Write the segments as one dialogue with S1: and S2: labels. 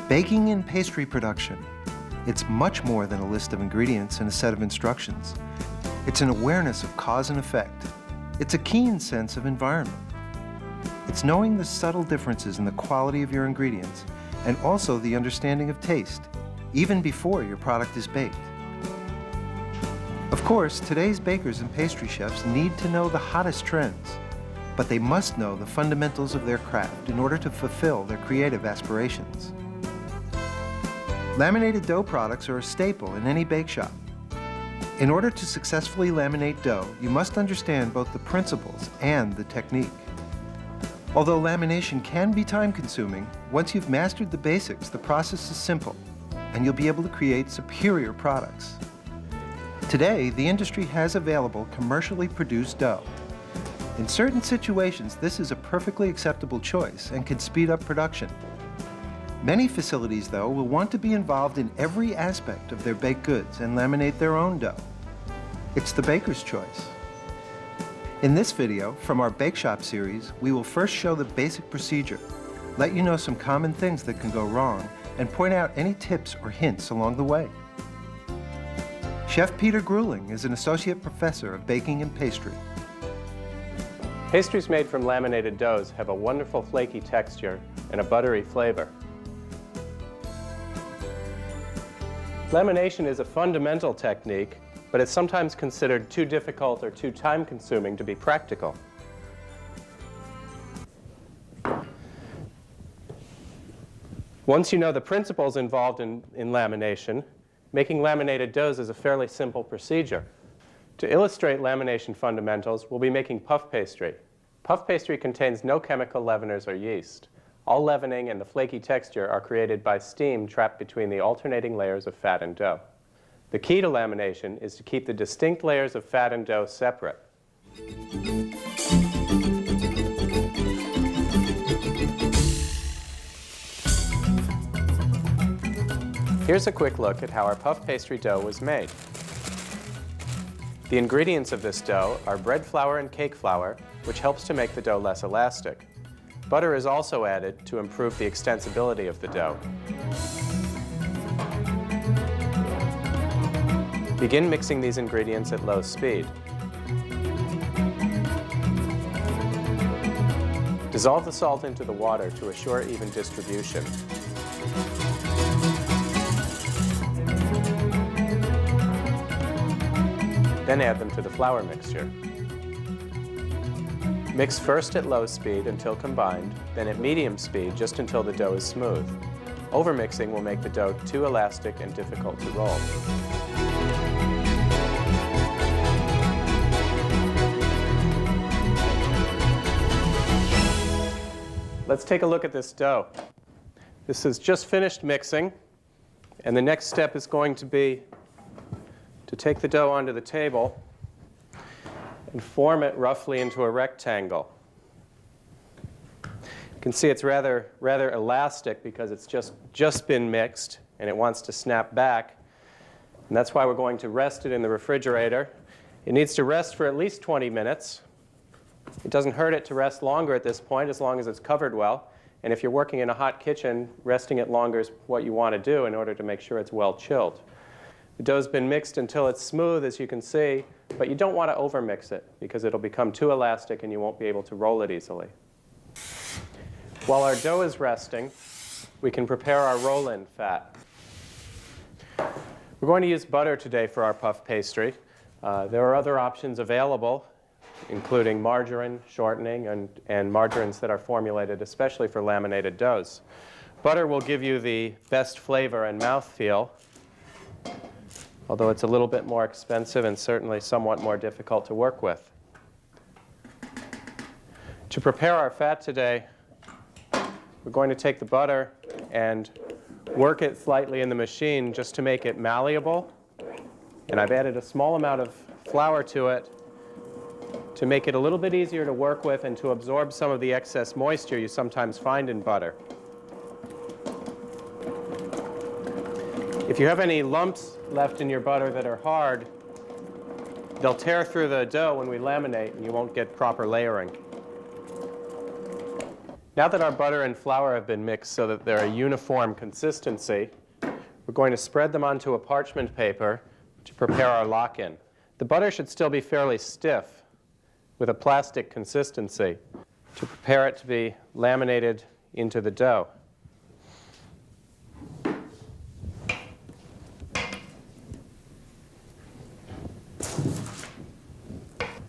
S1: Baking and pastry production. It's much more than a list of ingredients and a set of instructions. It's an awareness of cause and effect. It's a keen sense of environment. It's knowing the subtle differences in the quality of your ingredients and also the understanding of taste, even before your product is baked. Of course, today's bakers and pastry chefs need to know the hottest trends, but they must know the fundamentals of their craft in order to fulfill their creative aspirations. Laminated dough products are a staple in any bake shop. In order to successfully laminate dough, you must understand both the principles and the technique. Although lamination can be time-consuming, once you've mastered the basics, the process is simple, and you'll be able to create superior products. Today, the industry has available commercially produced dough. In certain situations, this is a perfectly acceptable choice and can speed up production. Many facilities, though, will want to be involved in every aspect of their baked goods and laminate their own dough. It's the baker's choice. In this video, from our Bake Shop series, we will first show the basic procedure, let you know some common things that can go wrong, and point out any tips or hints along the way. Chef Peter Grueling is an associate professor of baking and pastry.
S2: Pastries made from laminated doughs have a wonderful flaky texture and a buttery flavor. Lamination is a fundamental technique, but it's sometimes considered too difficult or too time-consuming to be practical. Once you know the principles involved in lamination, making laminated doughs is a fairly simple procedure. To illustrate lamination fundamentals, we'll be making puff pastry. Puff pastry contains no chemical leaveners or yeast. All leavening and the flaky texture are created by steam trapped between the alternating layers of fat and dough. The key to lamination is to keep the distinct layers of fat and dough separate. Here's a quick look at how our puff pastry dough was made. The ingredients of this dough are bread flour and cake flour, which helps to make the dough less elastic. Butter is also added to improve the extensibility of the dough. Begin mixing these ingredients at low speed. Dissolve the salt into the water to assure even distribution. Then add them to the flour mixture. Mix first at low speed until combined, then at medium speed just until the dough is smooth. Overmixing will make the dough too elastic and difficult to roll. Let's take a look at this dough. This is just finished mixing, and the next step is going to be to take the dough onto the table and form it roughly into a rectangle. You can see it's rather elastic because it's just been mixed and it wants to snap back. And that's why we're going to rest it in the refrigerator. It needs to rest for at least 20 minutes. It doesn't hurt it to rest longer at this point as long as it's covered well. And if you're working in a hot kitchen, resting it longer is what you want to do in order to make sure it's well chilled. The dough's been mixed until it's smooth, as you can see, but you don't want to overmix it because it'll become too elastic and you won't be able to roll it easily. While our dough is resting, we can prepare our roll-in fat. We're going to use butter today for our puff pastry. There are other options available, including margarine, shortening, and margarines that are formulated especially for laminated doughs. Butter will give you the best flavor and mouthfeel, although it's a little bit more expensive and certainly somewhat more difficult to work with. To prepare our fat today, we're going to take the butter and work it slightly in the machine just to make it malleable. And I've added a small amount of flour to it to make it a little bit easier to work with and to absorb some of the excess moisture you sometimes find in butter. If you have any lumps left in your butter that are hard, they'll tear through the dough when we laminate and you won't get proper layering. Now that our butter and flour have been mixed so that they're a uniform consistency, we're going to spread them onto a parchment paper to prepare our lock-in. The butter should still be fairly stiff with a plastic consistency to prepare it to be laminated into the dough.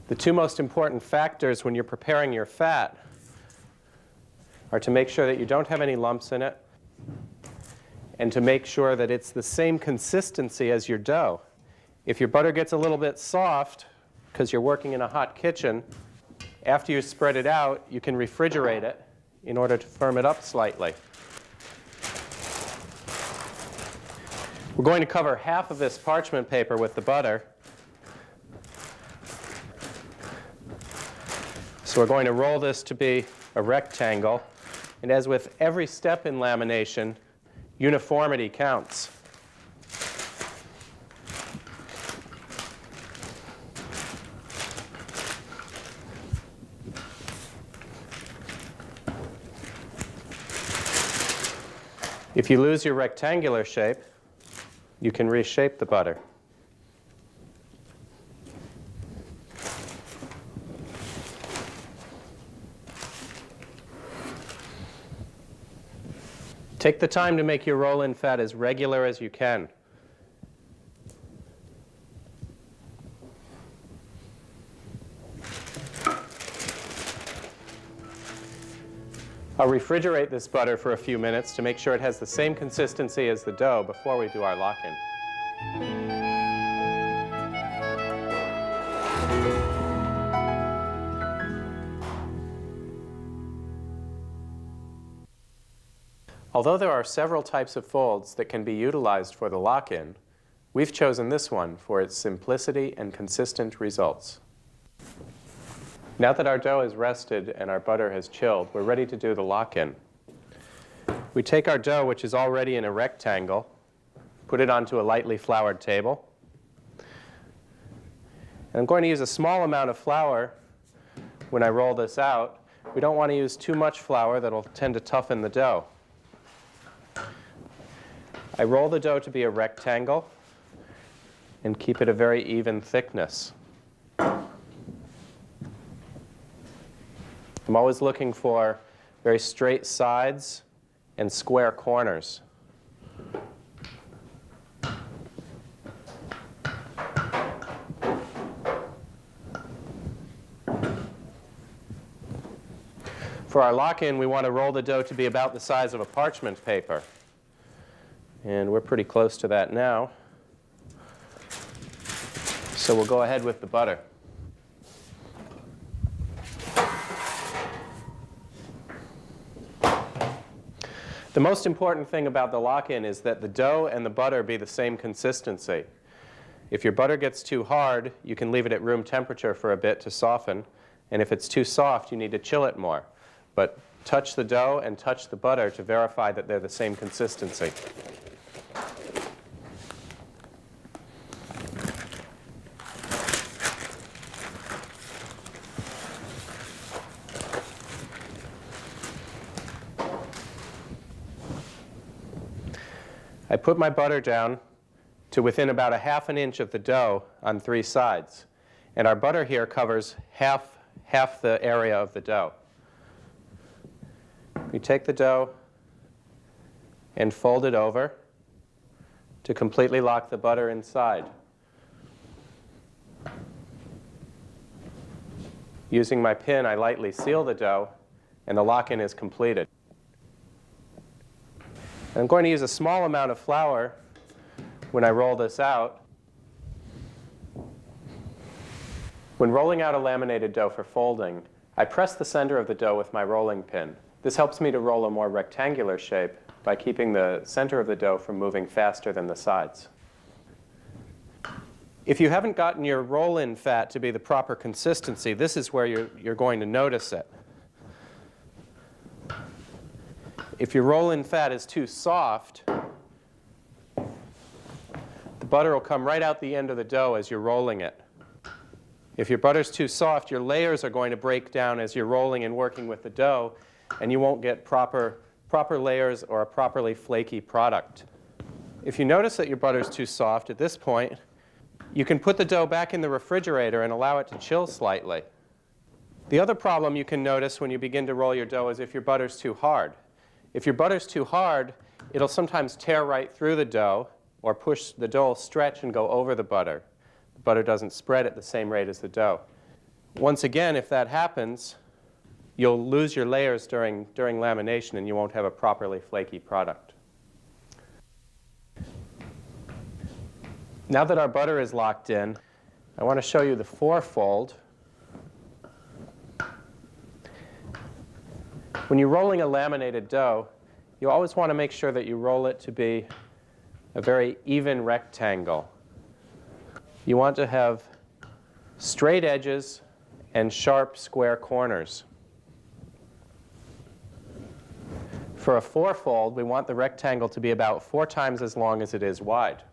S2: The two most important factors when you're preparing your fat are to make sure that you don't have any lumps in it and to make sure that it's the same consistency as your dough. If your butter gets a little bit soft because you're working in a hot kitchen, after you spread it out, you can refrigerate it in order to firm it up slightly. We're going to cover half of this parchment paper with the butter. So we're going to roll this to be a rectangle. And as with every step in lamination, uniformity counts. If you lose your rectangular shape, you can reshape the butter. Take the time to make your roll-in fat as regular as you can. I'll refrigerate this butter for a few minutes to make sure it has the same consistency as the dough before we do our lock-in. Although there are several types of folds that can be utilized for the lock-in, we've chosen this one for its simplicity and consistent results. Now that our dough is rested and our butter has chilled, we're ready to do the lock-in. We take our dough, which is already in a rectangle, put it onto a lightly floured table. And I'm going to use a small amount of flour when I roll this out. We don't want to use too much flour that'll tend to toughen the dough. I roll the dough to be a rectangle and keep it a very even thickness. I'm always looking for very straight sides and square corners. For our lock-in, we want to roll the dough to be about the size of a parchment paper. And we're pretty close to that now. So we'll go ahead with the butter. The most important thing about the lock-in is that the dough and the butter be the same consistency. If your butter gets too hard, you can leave it at room temperature for a bit to soften. And if it's too soft, you need to chill it more. But touch the dough and touch the butter to verify that they're the same consistency. I put my butter down to within about a half an inch of the dough on 3 sides. And our butter here covers half the area of the dough. We take the dough and fold it over to completely lock the butter inside. Using my pin, I lightly seal the dough, and the lock-in is completed. I'm going to use a small amount of flour when I roll this out. When rolling out a laminated dough for folding, I press the center of the dough with my rolling pin. This helps me to roll a more rectangular shape by keeping the center of the dough from moving faster than the sides. If you haven't gotten your roll-in fat to be the proper consistency, this is where you're going to notice it. If your roll-in fat is too soft, the butter will come right out the end of the dough as you're rolling it. If your butter's too soft, your layers are going to break down as you're rolling and working with the dough, and you won't get proper layers or a properly flaky product. If you notice that your butter is too soft at this point, you can put the dough back in the refrigerator and allow it to chill slightly. The other problem you can notice when you begin to roll your dough is if your butter's too hard. If your butter's too hard, it'll sometimes tear right through the dough, or push the dough will stretch and go over the butter. The butter doesn't spread at the same rate as the dough. Once again, if that happens, you'll lose your layers during lamination, and you won't have a properly flaky product. Now that our butter is locked in, I want to show you the 4-fold. When you're rolling a laminated dough, you always want to make sure that you roll it to be a very even rectangle. You want to have straight edges and sharp square corners. For a 4-fold, we want the rectangle to be about 4 times as long as it is wide.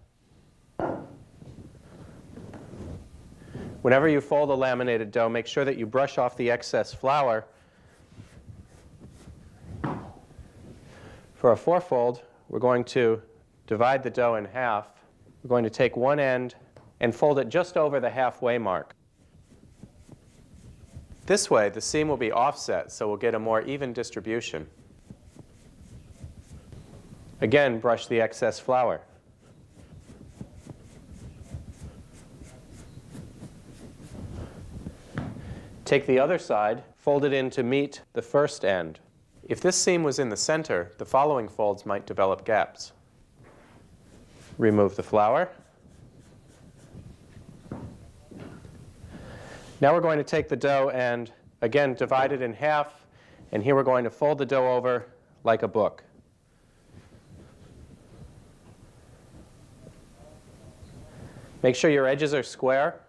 S2: Whenever you fold a laminated dough, make sure that you brush off the excess flour. For a 4-fold, we're going to divide the dough in half. We're going to take one end and fold it just over the halfway mark. This way, the seam will be offset, so we'll get a more even distribution. Again, brush the excess flour. Take the other side, fold it in to meet the first end. If this seam was in the center, the following folds might develop gaps. Remove the flour. Now we're going to take the dough and, again, divide it in half. And here we're going to fold the dough over like a book. Make sure your edges are square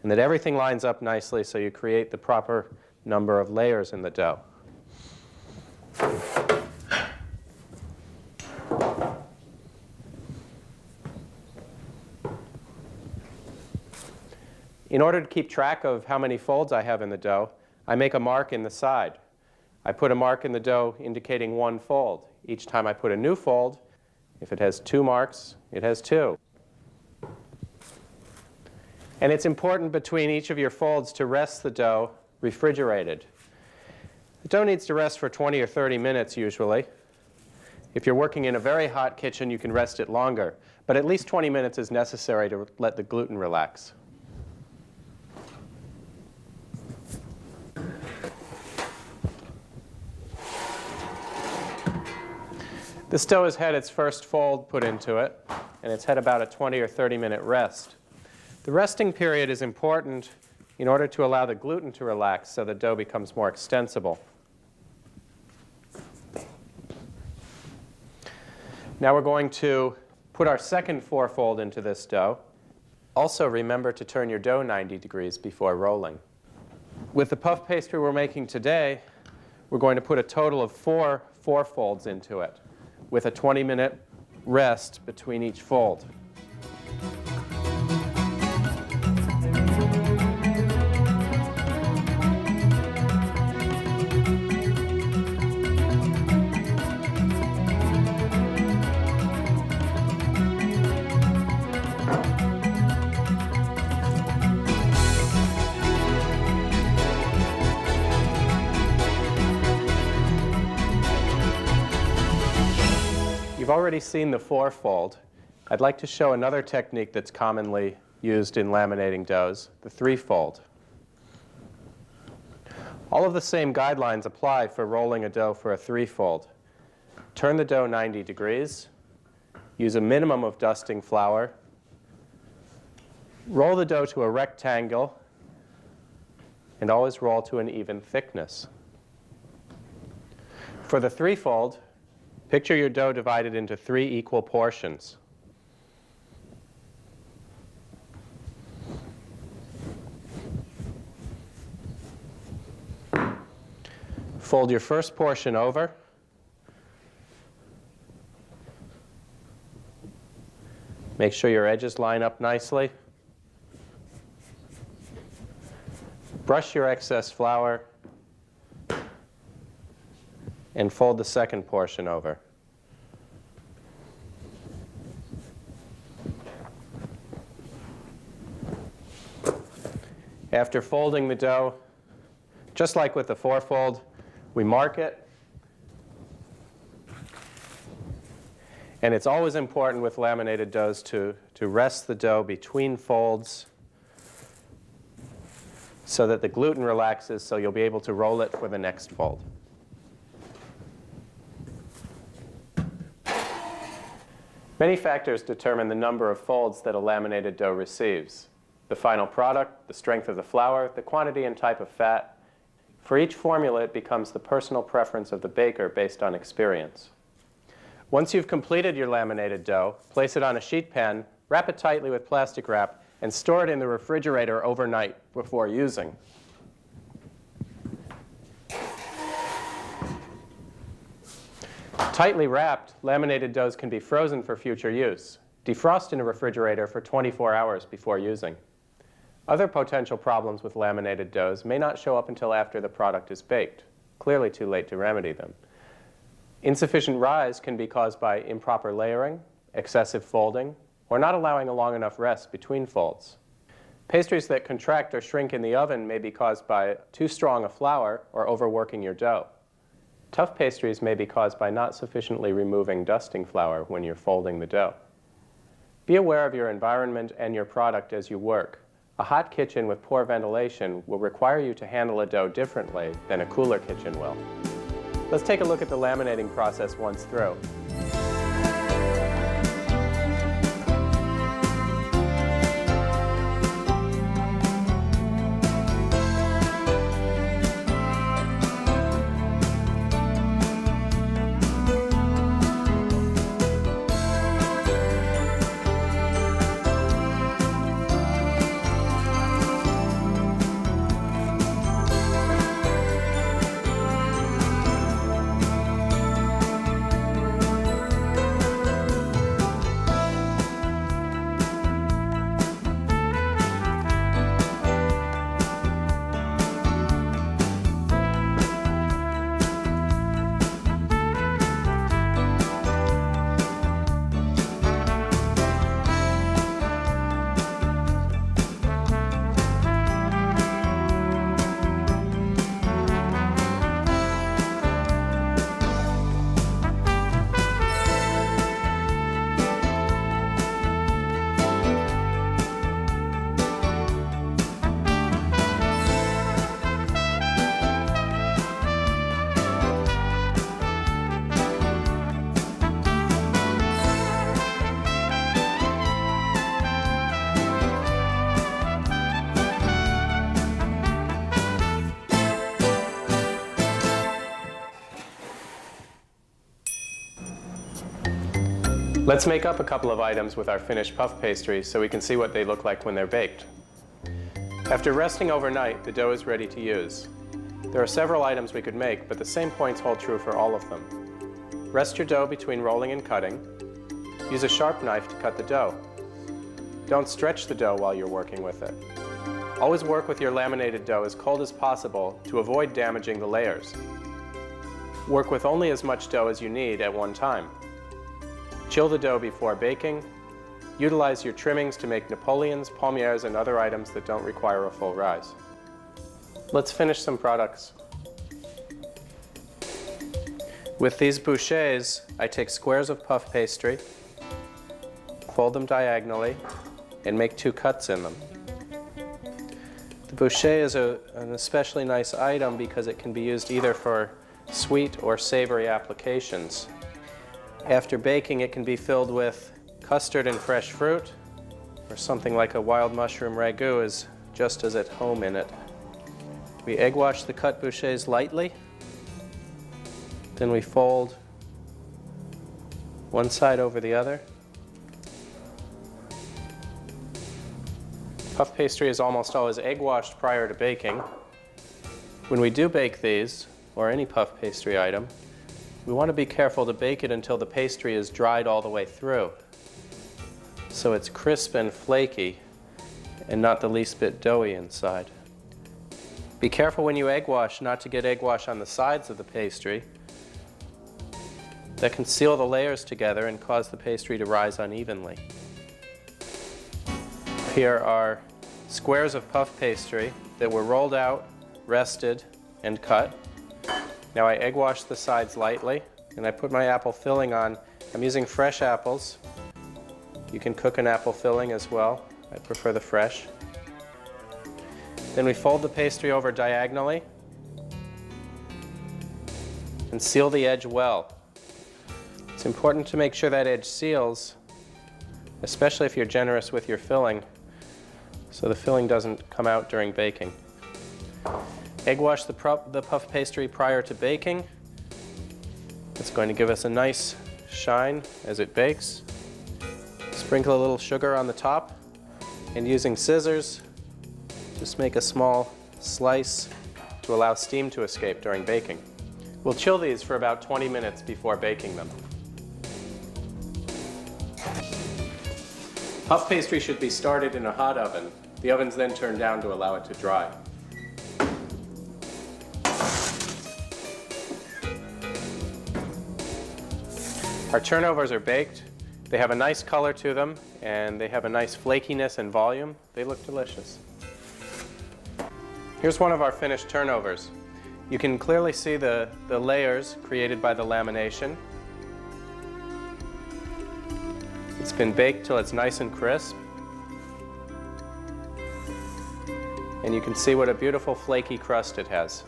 S2: and that everything lines up nicely so you create the proper number of layers in the dough. In order to keep track of how many folds I have in the dough, I make a mark in the side. I put a mark in the dough indicating 1 fold. Each time I put a new fold, if it has 2 marks, it has 2. And it's important between each of your folds to rest the dough refrigerated. The dough needs to rest for 20 or 30 minutes usually. If you're working in a very hot kitchen, you can rest it longer. But at least 20 minutes is necessary to let the gluten relax. This dough has had its first fold put into it, and it's had about a 20 or 30-minute rest. The resting period is important in order to allow the gluten to relax so the dough becomes more extensible. Now we're going to put our second 4-fold into this dough. Also remember to turn your dough 90 degrees before rolling. With the puff pastry we're making today, we're going to put a total of 4 4-folds into it, with a 20-minute rest between each fold. You've already seen the 4-fold. I'd like to show another technique that's commonly used in laminating doughs, the 3-fold. All of the same guidelines apply for rolling a dough for a 3-fold. Turn the dough 90 degrees. Use a minimum of dusting flour. Roll the dough to a rectangle, and always roll to an even thickness. For the 3-fold, picture your dough divided into 3 equal portions. Fold your first portion over. Make sure your edges line up nicely. Brush your excess flour. and fold the second portion over. After folding the dough, just like with the fourfold, we mark it. And it's always important with laminated doughs to rest the dough between folds so that the gluten relaxes, so you'll be able to roll it for the next fold. Many factors determine the number of folds that a laminated dough receives: the final product, the strength of the flour, the quantity and type of fat. For each formula, it becomes the personal preference of the baker based on experience. Once you've completed your laminated dough, place it on a sheet pan, wrap it tightly with plastic wrap, and store it in the refrigerator overnight before using. Tightly wrapped, laminated doughs can be frozen for future use. Defrost in a refrigerator for 24 hours before using. Other potential problems with laminated doughs may not show up until after the product is baked. Clearly too late to remedy them. Insufficient rise can be caused by improper layering, excessive folding, or not allowing a long enough rest between folds. Pastries that contract or shrink in the oven may be caused by too strong a flour or overworking your dough. Tough pastries may be caused by not sufficiently removing dusting flour when you're folding the dough. Be aware of your environment and your product as you work. A hot kitchen with poor ventilation will require you to handle a dough differently than a cooler kitchen will. Let's take a look at the laminating process once through. Let's make up a couple of items with our finished puff pastry so we can see what they look like when they're baked. After resting overnight, the dough is ready to use. There are several items we could make, but the same points hold true for all of them. Rest your dough between rolling and cutting. Use a sharp knife to cut the dough. Don't stretch the dough while you're working with it. Always work with your laminated dough as cold as possible to avoid damaging the layers. Work with only as much dough as you need at one time. Chill the dough before baking. Utilize your trimmings to make Napoleons, palmiers, and other items that don't require a full rise. Let's finish some products. With these bouchées, I take squares of puff pastry, fold them diagonally, and make 2 cuts in them. The bouché is an especially nice item because it can be used either for sweet or savory applications. After baking, it can be filled with custard and fresh fruit, or something like a wild mushroom ragu is just as at home in it. We egg wash the cut bouchées lightly, then we fold one side over the other. Puff pastry is almost always egg washed prior to baking. When we do bake these, or any puff pastry item, we want to be careful to bake it until the pastry is dried all the way through, so it's crisp and flaky and not the least bit doughy inside. Be careful when you egg wash not to get egg wash on the sides of the pastry, that can seal the layers together and cause the pastry to rise unevenly. Here are squares of puff pastry that were rolled out, rested, and cut. Now I egg wash the sides lightly, and I put my apple filling on. I'm using fresh apples. You can cook an apple filling as well. I prefer the fresh. Then we fold the pastry over diagonally and seal the edge well. It's important to make sure that edge seals, especially if you're generous with your filling, so the filling doesn't come out during baking. Egg wash the puff pastry prior to baking. It's going to give us a nice shine as it bakes. Sprinkle a little sugar on the top, and using scissors, just make a small slice to allow steam to escape during baking. We'll chill these for about 20 minutes before baking them. Puff pastry should be started in a hot oven. The oven's then turned down to allow it to dry. Our turnovers are baked. They have a nice color to them, and they have a nice flakiness and volume. They look delicious. Here's one of our finished turnovers. You can clearly see the layers created by the lamination. It's been baked till it's nice and crisp. And you can see what a beautiful flaky crust it has.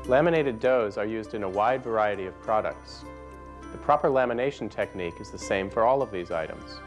S2: Laminated doughs are used in a wide variety of products. The proper lamination technique is the same for all of these items.